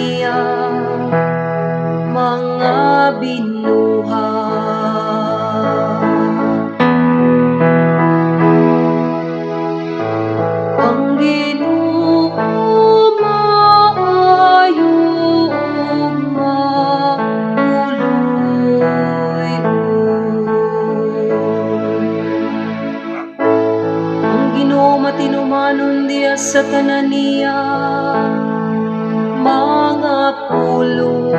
niya mga binuhat. Ang Ginoo maayong mapuloy-on. Ang Ginoo matinumanon diya sa tanan niya mga pulo.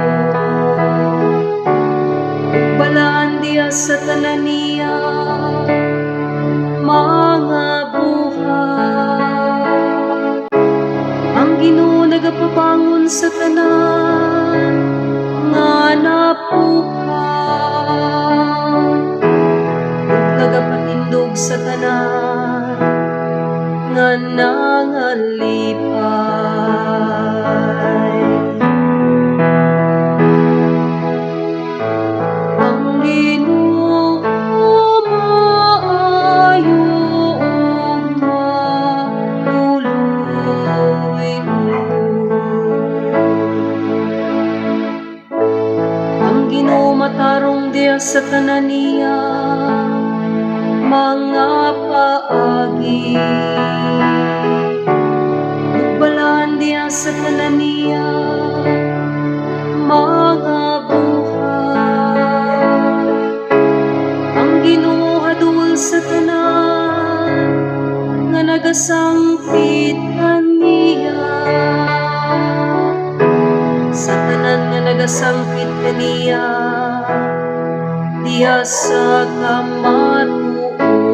Balaan diya sa tanan niya mga buhat. Ang Ginoo nagapabangon sa tanan nga napukat, ug nagapatindog sa tanan nga nangalipay. Ang Ginoo maayong mapuloy-on. Ang Ginoo matarong diya sa tanan niya mga paagi. Balaan diya sa tanan niya mga buhat. Ang Ginoo hadul sa tanan nga nagasangpit kaniya, sa tanan nga nagasangpit kaniya diya sa kamatuoran.